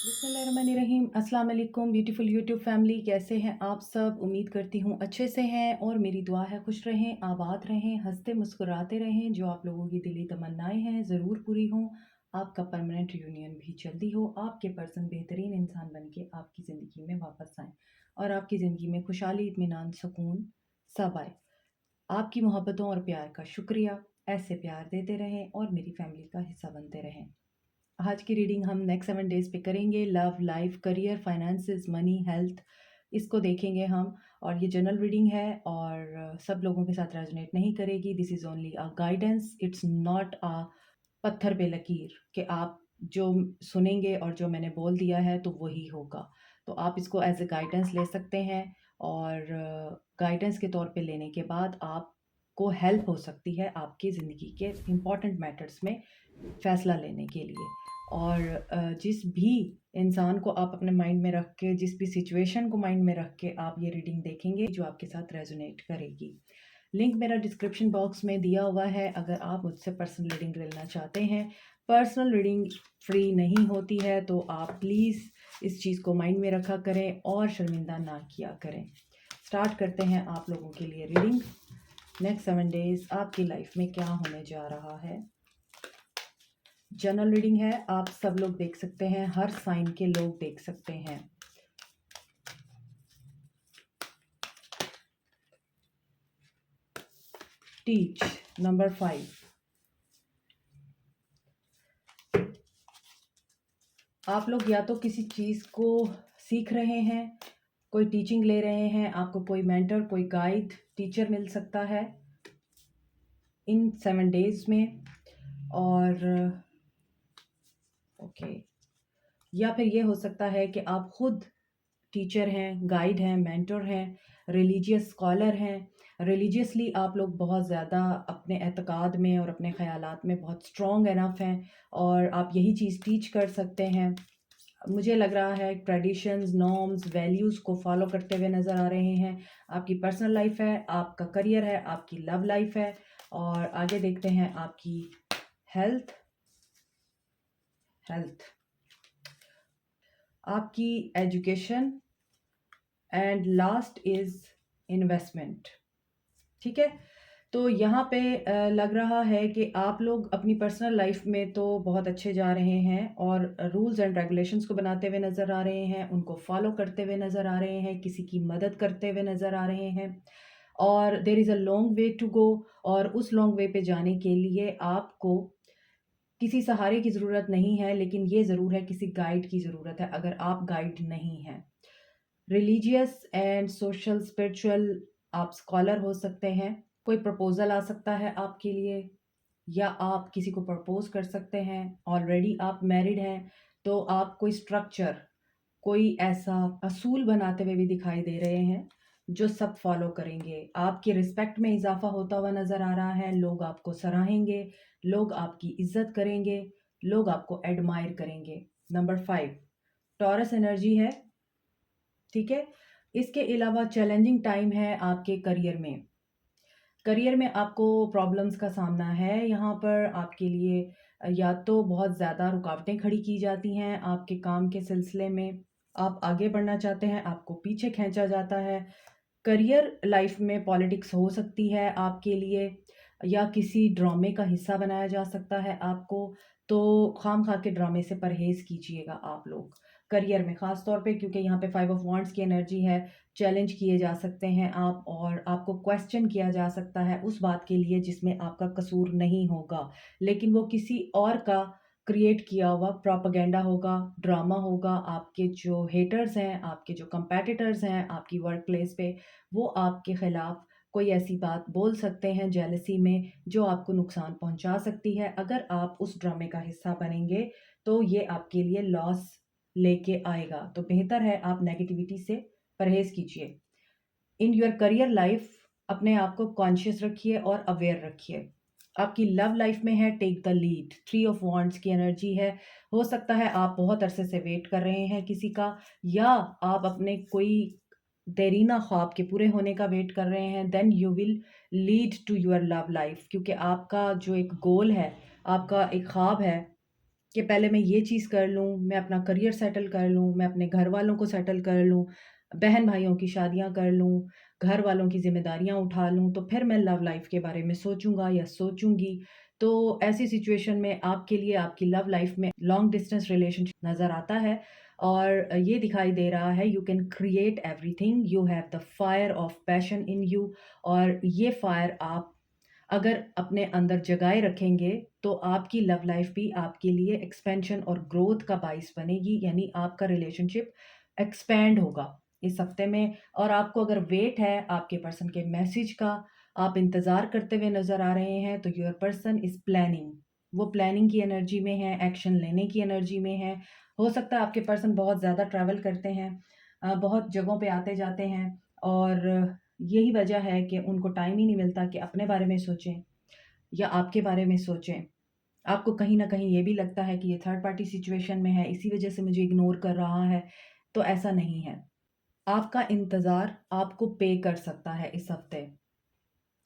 बिस्मिल्लाहिर्रहमानिर्रहीम। अस्सलाम वालेकुम ब्यूटीफुल यूट्यूब फैमिली, कैसे हैं आप सब? उम्मीद करती हूँ अच्छे से हैं और मेरी दुआ है खुश रहें, आबाद रहें, हंसते मुस्कुराते रहें। जो आप लोगों की दिली तमन्नाएं हैं ज़रूर पूरी हों। आपका परमानेंट यूनियन भी जल्दी हो। आपके पर्सन बेहतरीन इंसान बन के आपकी ज़िंदगी में वापस आएँ और आपकी ज़िंदगी में खुशहाली, इत्मीनान, सुकून सब आए। आपकी मोहब्बतों और प्यार का शुक्रिया। ऐसे प्यार देते रहें और मेरी फैमिली का हिस्सा बनते रहें। आज की रीडिंग हम नेक्स्ट 7 डेज़ पे करेंगे। Love, life, career, finances, money, health, इसको देखेंगे हम। और ये जनरल रीडिंग है और सब लोगों के साथ रेजोनेट नहीं करेगी। This is only a guidance, it's not a पत्थर पे लकीर कि आप जो सुनेंगे और जो मैंने बोल दिया है तो वही होगा। तो आप इसको एज ए गाइडेंस ले सकते हैं और गाइडेंस के तौर पे लेने के बाद आपको हेल्प हो सकती है आपकी ज़िंदगी के इम्पॉर्टेंट मैटर्स में फ़ैसला लेने के लिए। और जिस भी इंसान को आप अपने माइंड में रख के, जिस भी सिचुएशन को माइंड में रख के आप ये रीडिंग देखेंगे जो आपके साथ रेजोनेट करेगी। लिंक मेरा डिस्क्रिप्शन बॉक्स में दिया हुआ है अगर आप मुझसे पर्सनल रीडिंग लेना चाहते हैं। पर्सनल रीडिंग फ्री नहीं होती है तो आप प्लीज़ इस चीज़ को माइंड में रखा करें और शर्मिंदा ना किया करें। स्टार्ट करते हैं आप लोगों के लिए रीडिंग। नेक्स्ट 7 डेज़ आपकी लाइफ में क्या होने जा रहा है। जनरल रीडिंग है, आप सब लोग देख सकते हैं, हर साइन के लोग देख सकते हैं। Teach number 5। आप लोग या तो किसी चीज़ को सीख रहे हैं, कोई टीचिंग ले रहे हैं, आपको कोई मेंटर, कोई गाइड, टीचर मिल सकता है इन 7 डेज़ में। और ओके, या फिर ये हो सकता है कि आप खुद टीचर हैं, गाइड हैं, मेंटर हैं, रिलीजियस स्कॉलर हैं। रिलीजियसली आप लोग बहुत ज़्यादा अपने एतक़ाद में और अपने ख़यालात में बहुत स्ट्रॉन्ग इनफ हैं और आप यही चीज़ टीच कर सकते हैं। मुझे लग रहा है ट्रेडिशंस, नॉर्म्स, वैल्यूज़ को फॉलो करते हुए नज़र आ रहे हैं। आपकी पर्सनल लाइफ है, आपका करियर है, आपकी लव लाइफ है। और आगे देखते हैं आपकी हेल्थ। हेल्थ, आपकी education and last is investment. ठीक है, तो यहाँ पे लग रहा है कि आप लोग अपनी पर्सनल लाइफ में तो बहुत अच्छे जा रहे हैं और रूल्स एंड रेगुलेशंस को बनाते हुए नज़र आ रहे हैं, उनको फॉलो करते हुए नज़र आ रहे हैं, किसी की मदद करते हुए नज़र आ रहे हैं। और there is a long way to go. और उस लॉन्ग वे पे जाने के लिए आपको किसी सहारे की ज़रूरत नहीं है, लेकिन ये ज़रूर है किसी गाइड की ज़रूरत है अगर आप गाइड नहीं हैं। रिलीजियस एंड सोशल स्पिरिचुअल आप स्कॉलर हो सकते हैं। कोई प्रपोज़ल आ सकता है आपके लिए या आप किसी को प्रपोज़ कर सकते हैं। ऑलरेडी आप मैरिड हैं तो आप कोई स्ट्रक्चर, कोई ऐसा असूल बनाते हुए भी दिखाई दे रहे हैं जो सब फॉलो करेंगे। आपकी रिस्पेक्ट में इज़ाफ़ा होता हुआ नज़र आ रहा है। लोग आपको सराहेंगे, लोग आपकी इज़्ज़त करेंगे, लोग आपको एडमायर करेंगे। नंबर 5 टॉरस एनर्जी है, ठीक है? इसके अलावा चैलेंजिंग टाइम है आपके करियर में। करियर में आपको प्रॉब्लम्स का सामना है। यहाँ पर आपके लिए या तो बहुत ज़्यादा रुकावटें खड़ी की जाती हैं आपके काम के सिलसिले में। आप आगे बढ़ना चाहते हैं, आपको पीछे खींचा जाता है। करियर लाइफ में पॉलिटिक्स हो सकती है आपके लिए या किसी ड्रामे का हिस्सा बनाया जा सकता है आपको। तो खाम-खा के ड्रामे से परहेज़ कीजिएगा आप लोग करियर में, ख़ास तौर पे क्योंकि यहाँ पे 5 ऑफ वांड्स की एनर्जी है। चैलेंज किए जा सकते हैं आप और आपको क्वेश्चन किया जा सकता है उस बात के लिए जिसमें आपका कसूर नहीं होगा, लेकिन वो किसी और का क्रिएट किया हुआ प्रोपेगेंडा होगा, ड्रामा होगा। आपके जो हेटर्स हैं, आपके जो कंपेटिटर्स हैं आपकी वर्क प्लेस पे, वो आपके खिलाफ कोई ऐसी बात बोल सकते हैं जेलसी में जो आपको नुकसान पहुंचा सकती है। अगर आप उस ड्रामे का हिस्सा बनेंगे तो ये आपके लिए लॉस लेके आएगा। तो बेहतर है आप नेगेटिविटी से परहेज कीजिए। इन योर करियर लाइफ अपने आप को कॉन्शियस रखिए और अवेयर रखिए। आपकी लव लाइफ में है take the lead, 3 of wands की एनर्जी है। हो सकता है आप बहुत अरसे से वेट कर रहे हैं किसी का, या आप अपने कोई देरीना ख्वाब के पूरे होने का वेट कर रहे हैं। Then you will lead to your love life, क्योंकि आपका जो एक गोल है, आपका एक ख्वाब है कि पहले मैं ये चीज़ कर लूँ, मैं अपना करियर सेटल कर लूँ, मैं अपने घर वालों को सेटल कर लूँ, बहन-भाइयों की शादियाँ कर लूँ, घर वालों की ज़िम्मेदारियाँ उठा लूँ, तो फिर मैं लव लाइफ़ के बारे में सोचूँगा या सोचूँगी। तो ऐसी सिचुएशन में आपके लिए आपकी लव लाइफ़ में लॉन्ग डिस्टेंस रिलेशनशिप नज़र आता है और ये दिखाई दे रहा है you can create everything, you have the fire of passion in you और ये फायर आप अगर अपने अंदर जगाए रखेंगे, तो आपकी लव लाइफ़ भी आपके लिए एक्सपेंशन और ग्रोथ का बाइस बनेगी, यानी आपका रिलेशनशिप एक्सपैंड होगा इस हफ्ते में और आपको अगर वेट है आपके पर्सन के मैसेज का, आप इंतज़ार करते हुए नज़र आ रहे हैं, तो योर पर्सन इज़ प्लानिंग। वो प्लानिंग की एनर्जी में है, एक्शन लेने की एनर्जी में है। हो सकता है आपके पर्सन बहुत ज़्यादा ट्रैवल करते हैं, बहुत जगहों पे आते-जाते हैं और यही वजह है कि उनको टाइम ही नहीं मिलता कि अपने बारे में सोचें या आपके बारे में सोचें। आपको कहीं न कहीं ये भी लगता है कि ये थर्ड पार्टी सिचुएशन में है, इसी वजह से मुझे इग्नोर कर रहा है, तो ऐसा नहीं है। आपका इंतज़ार आपको पे कर सकता है इस हफ़्ते।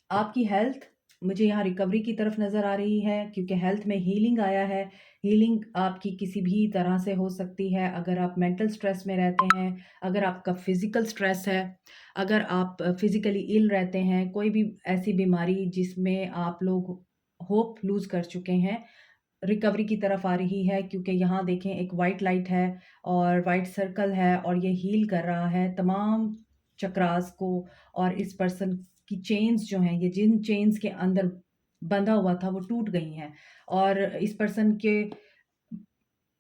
आपकी हेल्थ मुझे यहाँ रिकवरी की तरफ नज़र आ रही है क्योंकि हेल्थ में हीलिंग आया है। हीलिंग आपकी किसी भी तरह से हो सकती है अगर आप मेंटल स्ट्रेस में रहते हैं, अगर आपका फ़िज़िकल स्ट्रेस है, अगर आप फ़िज़िकली इल रहते हैं, कोई भी ऐसी बीमारी जिसमें आप लोग होप लूज़ कर चुके हैं, रिकवरी की तरफ आ रही है क्योंकि यहाँ देखें एक वाइट लाइट है और वाइट सर्कल है और ये हील कर रहा है तमाम चक्रास को और इस पर्सन की चेन्स जो हैं, ये जिन चेन्स के अंदर बंधा हुआ था वो टूट गई हैं और इस पर्सन के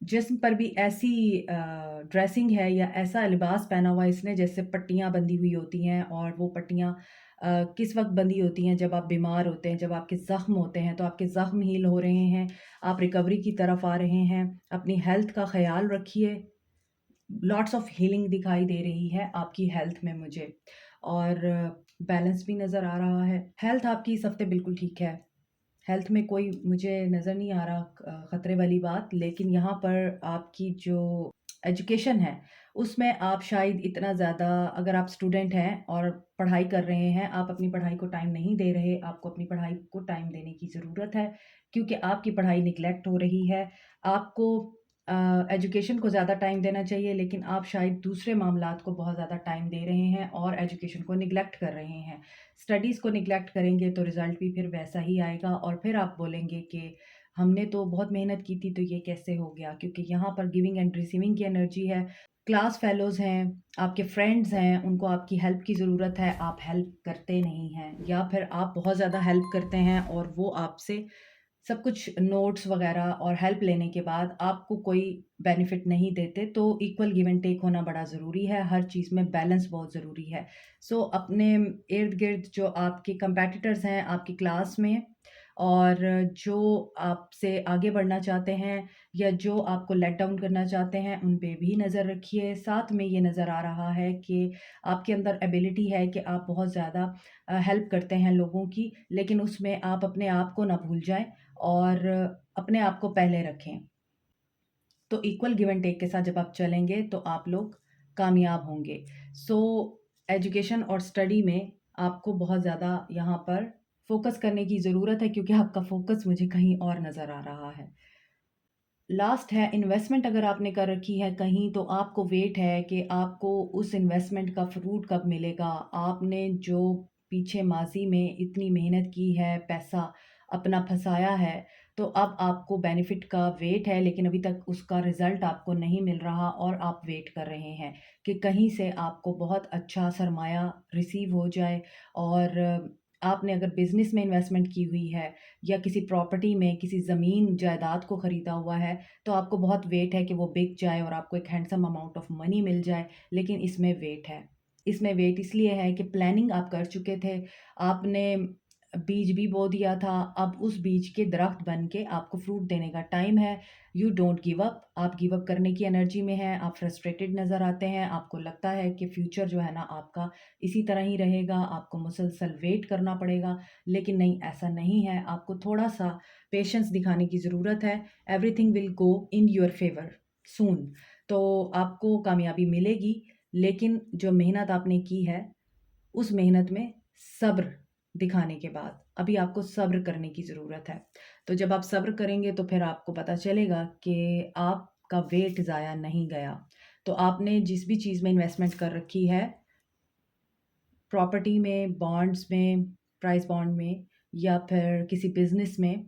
जिस्म पर भी ऐसी ड्रेसिंग है या ऐसा लिबास पहना हुआ है इसने जैसे पट्टियाँ बंधी हुई होती हैं और वो पट्टियाँ किस वक़्त बंधी होती हैं जब आप बीमार होते हैं, जब आपके ज़ख्म होते हैं, तो आपके ज़ख्म हील हो रहे हैं, आप रिकवरी की तरफ आ रहे हैं। अपनी हेल्थ का ख़्याल रखिए। लॉट्स ऑफ हीलिंग दिखाई दे रही है आपकी हेल्थ में मुझे और बैलेंस भी नज़र आ रहा है। हेल्थ आपकी इस हफ़्ते बिल्कुल ठीक है। हेल्थ में कोई मुझे नज़र नहीं आ रहा ख़तरे वाली बात, लेकिन यहाँ पर आपकी जो एजुकेशन है, उसमें आप शायद इतना ज़्यादा अगर आप स्टूडेंट हैं और पढ़ाई कर रहे हैं, आप अपनी पढ़ाई को टाइम नहीं दे रहे, आपको अपनी पढ़ाई को टाइम देने की ज़रूरत है, क्योंकि आपकी पढ़ाई नेग्लेक्ट हो रही है। आपको एजुकेशन को ज़्यादा टाइम देना चाहिए, लेकिन आप शायद दूसरे मामलात को बहुत ज़्यादा टाइम दे रहे हैं और एजुकेशन को नेग्लेक्ट कर रहे हैं। स्टडीज़ को नेग्लेक्ट करेंगे तो रिज़ल्ट भी फिर वैसा ही आएगा और फिर आप बोलेंगे कि हमने तो बहुत मेहनत की थी तो ये कैसे हो गया? क्योंकि यहाँ पर गिविंग एंड रिसीविंग की एनर्जी है। क्लास फेलोज़ हैं, आपके फ्रेंड्स हैं, उनको आपकी हेल्प की ज़रूरत है, आप हेल्प करते नहीं हैं या फिर आप बहुत ज़्यादा हेल्प करते हैं और वो आपसे सब कुछ नोट्स वग़ैरह और हेल्प लेने के बाद आपको कोई बेनिफिट नहीं देते, तो इक्वल गिव एंड टेक होना बड़ा ज़रूरी है, हर चीज़ में बैलेंस बहुत ज़रूरी है। सो अपने इर्द-गिर्द जो आपके कॉम्पिटिटर्स हैं आपकी क्लास में और जो आपसे आगे बढ़ना चाहते हैं या जो आपको लेट डाउन करना चाहते हैं, उन पे भी नज़र रखिए। साथ में ये नज़र आ रहा है कि आपके अंदर एबिलिटी है कि आप बहुत ज़्यादा हेल्प करते हैं लोगों की, लेकिन उसमें आप अपने आप को ना भूल जाएँ और अपने आप को पहले रखें। तो इक्वल गिव एंड टेक के साथ जब आप चलेंगे तो आप लोग कामयाब होंगे। सो एजुकेशन और स्टडी में आपको बहुत ज़्यादा यहाँ पर फ़ोकस करने की ज़रूरत है क्योंकि आपका फ़ोकस मुझे कहीं और नज़र आ रहा है। लास्ट है इन्वेस्टमेंट अगर आपने कर रखी है कहीं तो आपको वेट है कि आपको उस इन्वेस्टमेंट का फ्रूट कब मिलेगा। आपने जो पीछे माज़ी में इतनी मेहनत की है, पैसा अपना फँसाया है, तो अब आपको बेनिफिट का वेट है लेकिन अभी तक उसका रिज़ल्ट आपको नहीं मिल रहा और आप वेट कर रहे हैं कि कहीं से आपको बहुत अच्छा सरमाया रिसीव हो जाए और आपने अगर बिज़नेस में इन्वेस्टमेंट की हुई है या किसी प्रॉपर्टी में, किसी ज़मीन जायदाद को ख़रीदा हुआ है, तो आपको बहुत वेट है कि वो बिक जाए और आपको एक हैंडसम अमाउंट ऑफ मनी मिल जाए, लेकिन इसमें वेट है। इसमें वेट इसलिए है कि प्लानिंग आप कर चुके थे, आपने बीज भी बो दिया था, अब उस बीज के दरख्त बन के आपको फ्रूट देने का टाइम है। यू डोंट गिव अप, आप गिव अप करने की एनर्जी में हैं, आप फ्रस्ट्रेटेड नज़र आते हैं, आपको लगता है कि फ्यूचर जो है ना आपका इसी तरह ही रहेगा, आपको मुसलसल वेट करना पड़ेगा, लेकिन नहीं ऐसा नहीं है, आपको थोड़ा-सा पेशेंस दिखाने की ज़रूरत है। Everything will go in your favour soon. तो आपको कामयाबी मिलेगी, लेकिन जो मेहनत आपने की है, उस मेहनत में सब्र दिखाने के बाद अभी आपको सब्र करने की ज़रूरत है। तो जब आप सब्र करेंगे तो फिर आपको पता चलेगा कि आपका वेट ज़ाया नहीं गया। तो आपने जिस भी चीज़ में इन्वेस्टमेंट कर रखी है, प्रॉपर्टी में, बॉन्ड्स में, प्राइस बॉन्ड में या फिर किसी बिज़नेस में,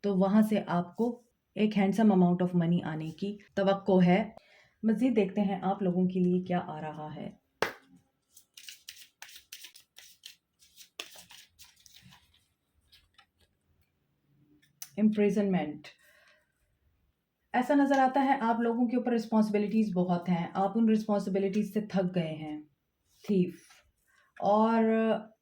तो वहाँ से आपको एक हैंडसम अमाउंट ऑफ मनी आने की तवक्को है। मज़ीद देखते हैं आप लोगों के लिए क्या आ रहा है। इम्प्रिजनमेंट, ऐसा नज़र आता है आप लोगों के ऊपर रिस्पॉन्सिबिलिटीज़ बहुत हैं, आप उन रिस्पॉन्सिबिलिटीज़ से थक गए हैं। थीफ, और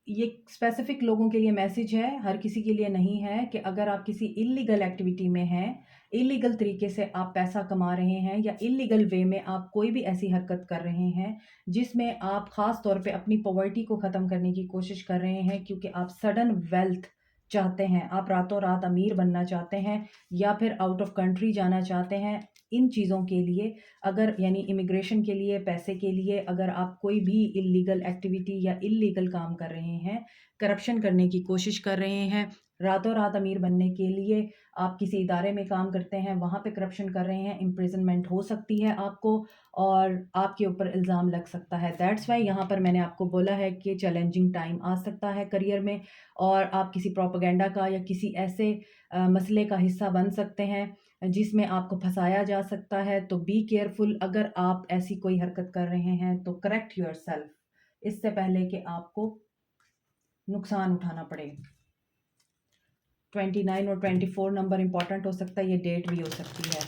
ये स्पेसिफिक लोगों के लिए मैसेज है, हर किसी के लिए नहीं है, कि अगर आप किसी इल्लीगल एक्टिविटी में हैं, इल्लीगल तरीके से आप पैसा कमा रहे हैं या इल्लीगल वे में आप कोई भी ऐसी हरकत कर रहे हैं जिसमें आप ख़ास तौर पे अपनी पॉवर्टी को ख़त्म करने की कोशिश कर रहे हैं, क्योंकि आप सडन वेल्थ चाहते हैं, आप रातों रात अमीर बनना चाहते हैं या फिर आउट ऑफ कंट्री जाना चाहते हैं। इन चीज़ों के लिए, अगर यानी इमिग्रेशन के लिए, पैसे के लिए, अगर आप कोई भी इल्लीगल एक्टिविटी या इल्लीगल काम कर रहे हैं, करप्शन करने की कोशिश कर रहे हैं, रातों रात अमीर बनने के लिए आप किसी इदारे में काम करते हैं, वहाँ पे करप्शन कर रहे हैं, इम्प्रिजनमेंट हो सकती है आपको और आपके ऊपर इल्ज़ाम लग सकता है। दैट्स वाई यहाँ पर मैंने आपको बोला है कि चैलेंजिंग टाइम आ सकता है करियर में और आप किसी प्रोपेगेंडा का या किसी ऐसे मसले का हिस्सा बन सकते हैं जिसमें आपको फंसाया जा सकता है। तो बी केयरफुल, अगर आप ऐसी कोई हरकत कर रहे हैं तो करेक्ट योरसेल्फ इससे पहले कि आपको नुकसान उठाना पड़े। 29 और 24 नंबर इंपॉर्टेंट हो सकता है, ये डेट भी हो सकती है।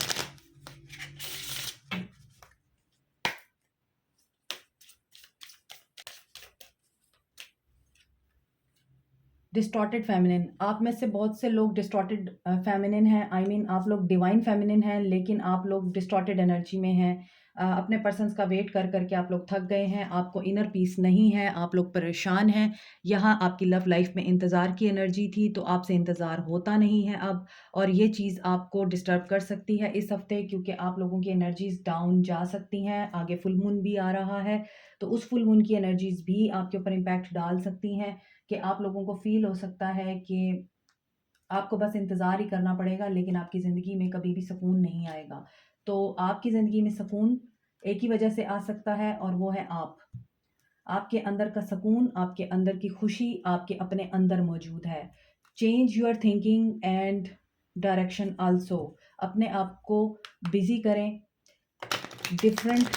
डिस्टॉर्टेड फेमिनिन, आप में से बहुत से लोग डिस्टॉर्टेड फेमिनिन हैं, आई मीन आप लोग डिवाइन फेमिनिन हैं, लेकिन आप लोग डिस्टॉर्टेड एनर्जी में हैं। अपने पर्सन्स का वेट कर करके आप लोग थक गए हैं, आपको इनर पीस नहीं है, आप लोग परेशान हैं। यहाँ आपकी लव लाइफ में इंतज़ार की एनर्जी थी, तो आपसे इंतज़ार होता नहीं है अब, और ये चीज़ आपको डिस्टर्ब कर सकती है इस हफ्ते, क्योंकि आप लोगों की एनर्जीज डाउन जा सकती हैं। आगे फुल मून भी आ रहा है, तो उस फुल मून की एनर्जीज भी आपके ऊपर इम्पैक्ट डाल सकती हैं कि आप लोगों को फ़ील हो सकता है कि आपको बस इंतज़ार ही करना पड़ेगा, लेकिन आपकी ज़िंदगी में कभी भी सुकून नहीं आएगा। तो आपकी ज़िंदगी में सुकून एक ही वजह से आ सकता है, और वो है आप। आपके अंदर का सुकून, आपके अंदर की खुशी आपके अपने अंदर मौजूद है। Change your thinking and direction also. अपने आप को बिज़ी करें, डिफरेंट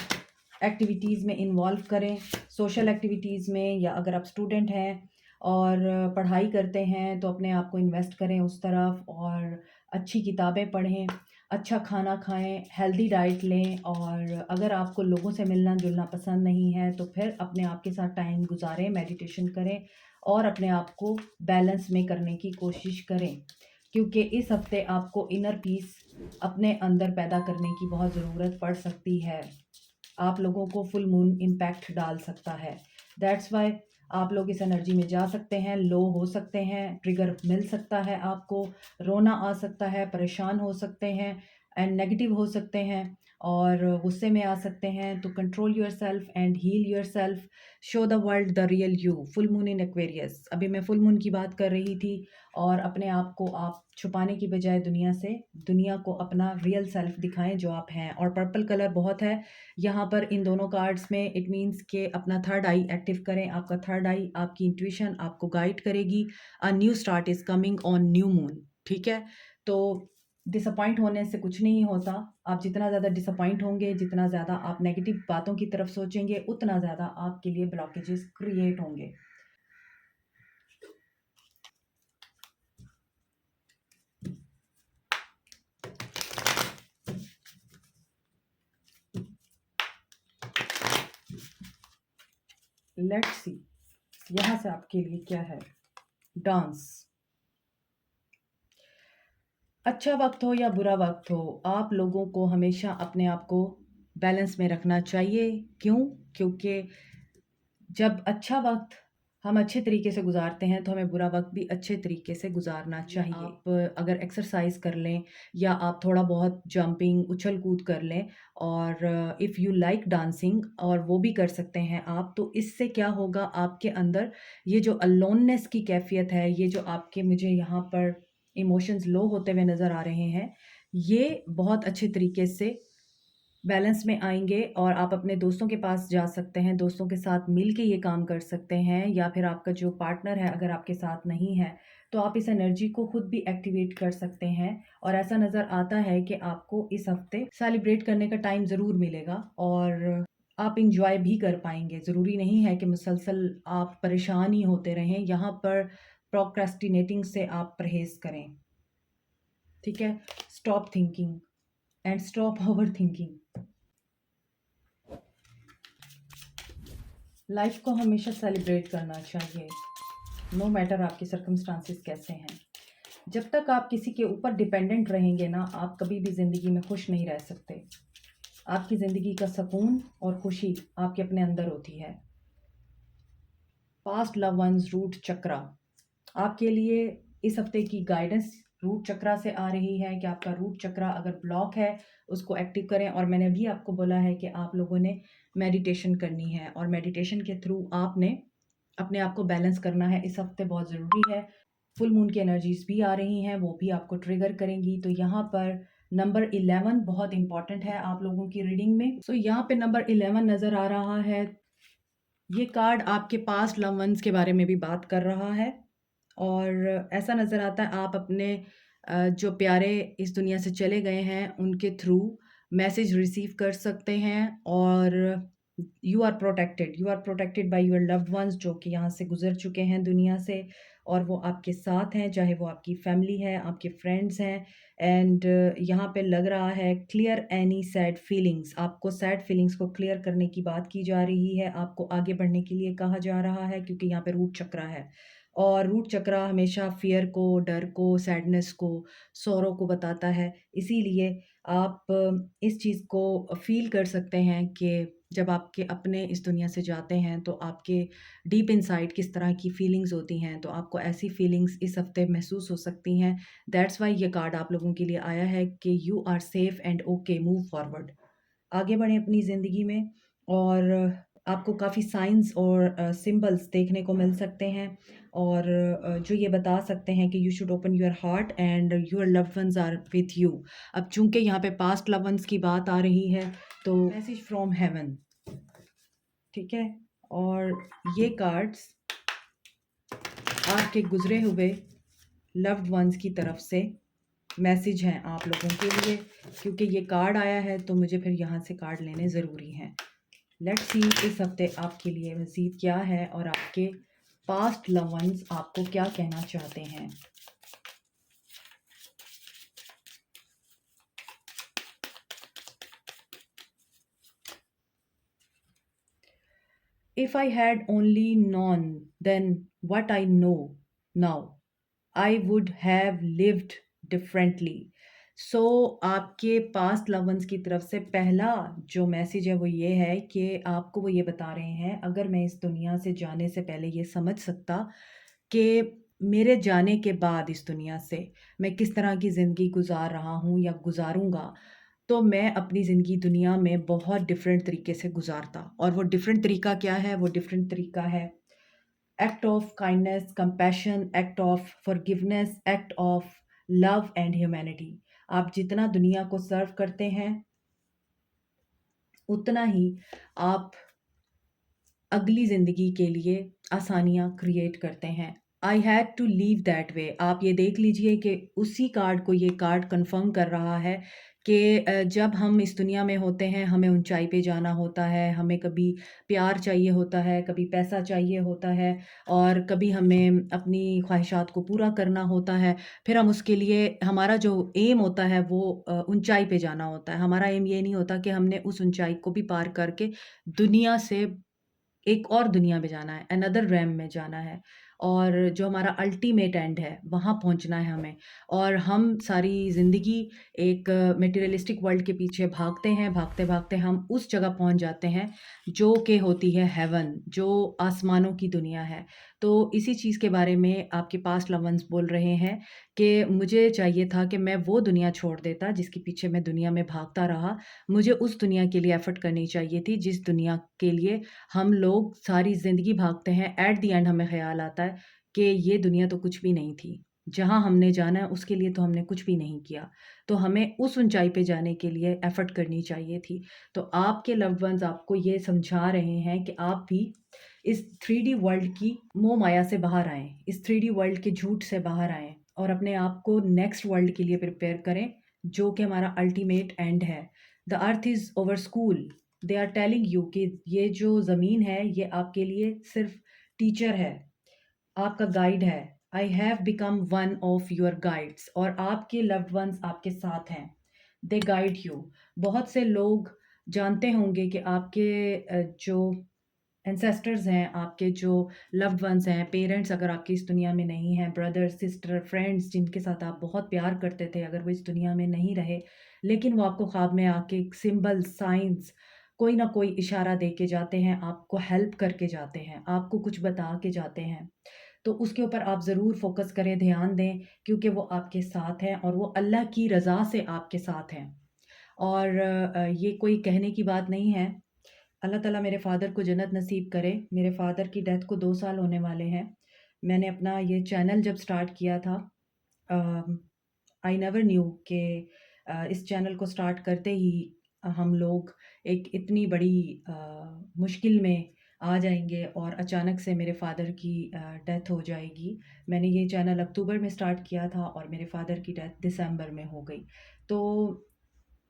एक्टिविटीज़ में इन्वॉल्व करें, सोशल एक्टिविटीज़ में, या अगर आप स्टूडेंट हैं और पढ़ाई करते हैं तो अपने आप को इन्वेस्ट करें उस तरफ, और अच्छी किताबें पढ़ें, अच्छा खाना खाएं, हेल्दी डाइट लें, और अगर आपको लोगों से मिलना जुलना पसंद नहीं है तो फिर अपने आप के साथ टाइम गुजारें, मेडिटेशन करें और अपने आप को बैलेंस में करने की कोशिश करें, क्योंकि इस हफ्ते आपको इनर पीस अपने अंदर पैदा करने की बहुत ज़रूरत पड़ सकती है। आप लोगों को फुल मून इम्पैक्ट डाल सकता है। दैट्स वाई आप लोग इस एनर्जी में जा सकते हैं, लो हो सकते हैं, ट्रिगर मिल सकता है आपको, रोना आ सकता है, परेशान हो सकते हैं एंड नेगेटिव हो सकते हैं और गुस्से में आ सकते हैं। तो control yourself and heal yourself, show the world the real you. Full moon in Aquarius, अभी मैं फुल मून की बात कर रही थी, और अपने आप को आप छुपाने की बजाय दुनिया को अपना रियल सेल्फ दिखाएं जो आप हैं। और पर्पल कलर बहुत है यहाँ पर इन दोनों कार्ड्स में, इट मीन्स के अपना थर्ड आई एक्टिव करें। आपका थर्ड आई, आपकी इंट्यूशन आपको गाइड करेगी। A new start is coming on new moon, ठीक है। तो डिसअपॉइंट होने से कुछ नहीं होता। आप जितना ज़्यादा डिसअपॉइंट होंगे, जितना ज़्यादा आप नेगेटिव बातों की तरफ सोचेंगे, उतना ज़्यादा आपके लिए ब्लॉकेजेस क्रिएट होंगे। लेट्स सी यहाँ से आपके लिए क्या है। डांस, अच्छा वक्त हो या बुरा वक्त हो, आप लोगों को हमेशा अपने आप को बैलेंस में रखना चाहिए। क्यों? क्योंकि जब अच्छा वक्त हम अच्छे तरीके से गुज़ारते हैं, तो हमें बुरा वक़्त भी अच्छे तरीके से गुज़ारना चाहिए। आप अगर एक्सरसाइज़ कर लें या आप थोड़ा बहुत जंपिंग, उछल-कूद कर लें और इफ़ यू लाइक डांसिंग और वो भी कर सकते हैं आप, तो इससे क्या होगा आपके अंदर ये जो अलोननेस की कैफ़ियत है, ये जो आपके मुझे यहाँ पर इमोशंस लो होते हुए नज़र आ रहे हैं, ये बहुत अच्छे तरीके से बैलेंस में आएँगे और आप अपने दोस्तों के पास जा सकते हैं, दोस्तों के साथ मिल के ये काम कर सकते हैं या फिर आपका जो पार्टनर है अगर आपके साथ नहीं है, तो आप इस एनर्जी को खुद भी एक्टिवेट कर सकते हैं और ऐसा नज़र आता है कि आपको इस हफ़्ते सेलिब्रेट करने का टाइम ज़रूर मिलेगा और आप एन्जॉय भी कर पाएँगे। ज़रूरी नहीं है कि मुसलसल आप परेशान ही होते रहें, यहाँ पर प्रोक्रेस्टिनेटिंग से आप परहेज़ करें, ठीक है? Stop thinking and stop overthinking. Life को हमेशा सेलिब्रेट करना चाहिए, नो मैटर आपकी सर्कमस्टांसिस कैसे हैं। जब तक आप किसी के ऊपर डिपेंडेंट रहेंगे ना, आप कभी भी ज़िंदगी में खुश नहीं रह सकते। आपकी ज़िंदगी का सुकून और खुशी आपके अपने अंदर होती है। पास्ट लव वंस रूट चक्रा आपके लिए इस हफ्ते की गाइडेंस रूट चक्रा से आ रही है कि आपका रूट चक्रा अगर ब्लॉक है उसको एक्टिव करें। और मैंने भी आपको बोला है कि आप लोगों ने मेडिटेशन करनी है और मेडिटेशन के थ्रू आपने अपने आप को बैलेंस करना है। इस हफ्ते बहुत ज़रूरी है। फुल मून की एनर्जीज भी आ रही हैं, वो भी आपको ट्रिगर करेंगी। तो यहाँ पर नंबर 11 बहुत इंपॉर्टेंट है आप लोगों की रीडिंग में। सो यहाँ पे नंबर 11 नज़र आ रहा है। ये कार्ड आपके पास्ट लव वंस के बारे में भी बात कर रहा है और ऐसा नज़र आता है आप अपने जो प्यारे इस दुनिया से चले गए हैं उनके थ्रू मैसेज रिसीव कर सकते हैं और you are protected by your loved ones जो कि यहाँ से गुजर चुके हैं दुनिया से और वो आपके साथ हैं, चाहे वो आपकी फैमिली है, आपके फ्रेंड्स हैं। एंड यहाँ पे लग रहा है क्लियर एनी सैड फीलिंग्स, आपको सैड फीलिंग्स को क्लियर करने की बात की जा रही है, आपको आगे बढ़ने के लिए कहा जा रहा है क्योंकि यहाँ पे रूट चक्रा है और रूट चक्रा हमेशा फ़ियर को, डर को, सैडनेस को, सॉरो को बताता है। इसीलिए आप इस चीज़ को फ़ील कर सकते हैं कि जब आपके अपने इस दुनिया से जाते हैं तो आपके डीप इनसाइड किस तरह की फीलिंग्स होती हैं, तो आपको ऐसी फीलिंग्स इस हफ़्ते महसूस हो सकती हैं। दैट्स व्हाई ये कार्ड आप लोगों के लिए आया है कि you are safe and okay, move forward. आगे बढ़ें अपनी ज़िंदगी में और आपको काफ़ी साइंस और सिंबल्स देखने को मिल सकते हैं और जो ये बता सकते हैं कि you should open your heart and your loved ones are with you. अब चूँकि यहाँ पे पास्ट लव वंस की बात आ रही है तो मैसेज फ्रॉम हेवन, ठीक है? और ये कार्ड्स आपके गुज़रे हुए लव्ड वंस की तरफ से मैसेज हैं आप लोगों के लिए। क्योंकि ये कार्ड आया है तो मुझे फिर यहाँ से कार्ड लेने ज़रूरी हैं। लेट्स सी इस हफ्ते आपके लिए मज़ीद क्या है और आपके पास्ट लव वंस आपको क्या कहना चाहते हैं। If I had only known then what I know now, I would have lived differently. सो आपके पास्ट लव वंस की तरफ से पहला जो मैसेज है वो ये है कि आपको वो ये बता रहे हैं, अगर मैं इस दुनिया से जाने से पहले ये समझ सकता कि मेरे जाने के बाद इस दुनिया से मैं किस तरह की ज़िंदगी गुजार रहा हूँ या गुजारूँगा, तो मैं अपनी ज़िंदगी दुनिया में बहुत डिफरेंट तरीके से गुजारता। और वो डिफरेंट तरीका क्या है? वो डिफरेंट तरीका है act of kindness, compassion, act of forgiveness, act of love and humanity. आप जितना दुनिया को सर्व करते हैं उतना ही आप अगली ज़िंदगी के लिए आसानियाँ क्रिएट करते हैं। I had to leave that way. आप ये देख लीजिए कि उसी कार्ड को ये कार्ड कन्फर्म कर रहा है कि जब हम इस दुनिया में होते हैं हमें ऊंचाई पे जाना होता है, हमें कभी प्यार चाहिए होता है, कभी पैसा चाहिए होता है और कभी हमें अपनी ख्वाहिशात को पूरा करना होता है। फिर हम उसके लिए हमारा जो एम होता है वो ऊंचाई पे जाना होता है। हमारा एम ये नहीं होता कि हमने उस ऊंचाई को भी पार करके दुनिया से एक और दुनिया में जाना है, अनदर रैम में जाना है और जो हमारा अल्टीमेट एंड है, वहाँ पहुँचना है हमें। और हम सारी ज़िंदगी एक मटेरियलिस्टिक वर्ल्ड के पीछे भागते हैं, भागते-भागते हम उस जगह पहुँच जाते हैं, जो कि होती है हेवन, जो आसमानों की दुनिया है। तो इसी चीज़ के बारे में आपके पास्ट लव वन्स बोल रहे हैं कि मुझे चाहिए था कि मैं वो दुनिया छोड़ देता जिसके पीछे मैं दुनिया में भागता रहा। मुझे उस दुनिया के लिए एफ़र्ट करनी चाहिए थी जिस दुनिया के लिए हम लोग सारी ज़िंदगी भागते हैं, एट द एंड हमें ख़्याल आता है कि ये दुनिया तो कुछ भी नहीं थी। जहाँ हमने जाना है उसके लिए तो हमने कुछ भी नहीं किया। तो हमें उस ऊँचाई पे जाने के लिए एफ़र्ट करनी चाहिए थी। तो आपके लव्ड वन्स आपको ये समझा रहे हैं कि आप भी इस 3D वर्ल्ड की मोह-माया से बाहर आएँ, इस 3D वर्ल्ड के झूठ से बाहर आएँ और अपने आप को नेक्स्ट वर्ल्ड के लिए प्रिपेयर करें, जो कि हमारा अल्टीमेट एंड है। The earth is our school. They are telling you कि ये जो ज़मीन है, ये आपके लिए सिर्फ़ टीचर है, आपका गाइड है। I have become one of your guides और आपके लव्ड वन्स आपके साथ हैं। दे गाइड यू। बहुत से लोग जानते होंगे कि आपके जो एंसेस्टर्स हैं, आपके जो लव्ड वन्स हैं, पेरेंट्स अगर आपकी इस दुनिया में नहीं हैं, ब्रदर, सिस्टर, फ्रेंड्स जिनके साथ आप बहुत प्यार करते थे, अगर वो इस दुनिया में नहीं रहे, लेकिन वो आपको ख्वाब में आके सिंबल, साइंस, कोई ना कोई इशारा दे के जाते हैं, आपको हेल्प करके जाते हैं, आपको कुछ बता के जाते हैं। तो उसके ऊपर आप ज़रूर फ़ोकस करें, ध्यान दें क्योंकि वो आपके साथ हैं और वो अल्लाह की रज़ा से आपके साथ हैं। और ये कोई कहने की बात नहीं है। अल्लाह ताला मेरे फ़ादर को जन्नत नसीब करे। मेरे फ़ादर की डेथ को 2 साल होने वाले हैं। मैंने अपना ये चैनल जब स्टार्ट किया था आई नेवर न्यू कि इस चैनल को स्टार्ट करते ही हम लोग एक इतनी बड़ी मुश्किल में आ जाएँगे और अचानक से मेरे फ़ादर की डेथ हो जाएगी। मैंने ये चैनल अक्टूबर में स्टार्ट किया था और मेरे फ़ादर की डेथ दिसंबर में हो गई। तो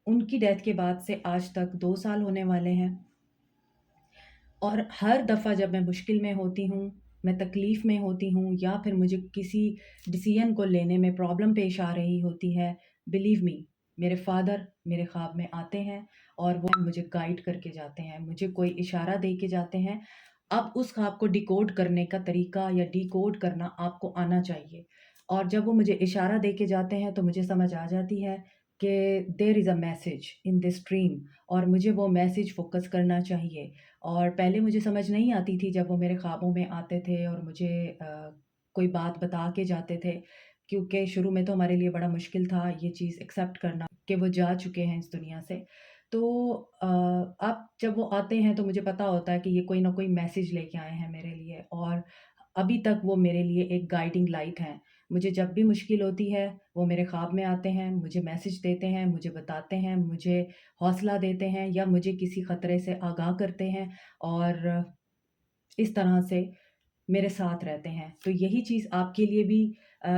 उनकी डेथ के बाद से आज तक 2 साल होने वाले हैं। और हर दफ़ा जब मैं मुश्किल में होती हूँ, मैं तकलीफ़ में होती हूँ या फिर मुझे किसी डिसीज़न को लेने में प्रॉब्लम पेश आ रही होती है, बिलीव मी मेरे फ़ादर मेरे ख़्वाब में आते हैं और वो मुझे गाइड करके जाते हैं, मुझे कोई इशारा दे के जाते हैं। अब उस ख़्वाब को डिकोड करने का तरीका या डिकोड करना आपको आना चाहिए और जब वो मुझे इशारा दे के जाते हैं, तो मुझे समझ आ जाती है कि there is a message in this dream और मुझे वो मैसेज फ़ोकस करना चाहिए। और पहले मुझे समझ नहीं आती थी जब वो मेरे ख्वाबों में आते थे और मुझे कोई बात बता के जाते थे, क्योंकि शुरू में तो हमारे लिए बड़ा मुश्किल था ये चीज़ एक्सेप्ट करना कि वो जा चुके हैं इस दुनिया से। तो अब जब वो आते हैं तो मुझे पता होता है कि ये कोई ना कोई मैसेज लेके आए हैं मेरे लिए और अभी तक वो मेरे लिए एक गाइडिंग लाइट हैं। मुझे जब भी मुश्किल होती है, वो मेरे ख्वाब में आते हैं, मुझे मैसेज देते हैं, मुझे बताते हैं, मुझे हौसला देते हैं या मुझे किसी ख़तरे से आगाह करते हैं और इस तरह से मेरे साथ रहते हैं। तो यही चीज़ आपके लिए भी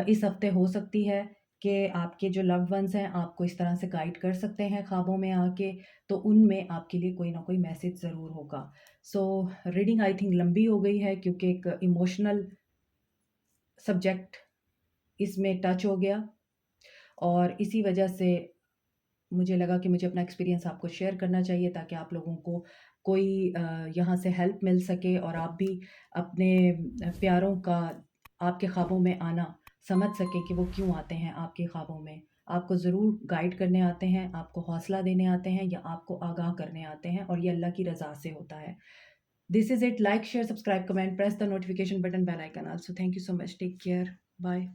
इस हफ़्ते हो सकती है कि आपके जो लव्ड वन्स हैं, आपको इस तरह से गाइड कर सकते हैं ख्वाबों में आके, तो उनमें आपके लिए कोई ना कोई मैसेज ज़रूर होगा। सो रीडिंग आई थिंक लंबी हो गई है क्योंकि एक इमोशनल सब्जेक्ट इसमें टच हो गया और इसी वजह से मुझे लगा कि मुझे अपना एक्सपीरियंस आपको शेयर करना चाहिए ताकि आप लोगों को कोई यहाँ से हेल्प मिल सके और आप भी अपने प्यारों का आपके ख्वाबों में आना समझ सकें कि वो क्यों आते हैं आपके ख्वाबों में। आपको ज़रूर गाइड करने आते हैं, आपको हौसला देने आते हैं या आपको आगाह करने आते हैं और ये अल्लाह की रज़ा से होता है। This is it. Like, share, subscribe, comment, press the notification button, bell icon also. Thank you so much. Take care. Bye.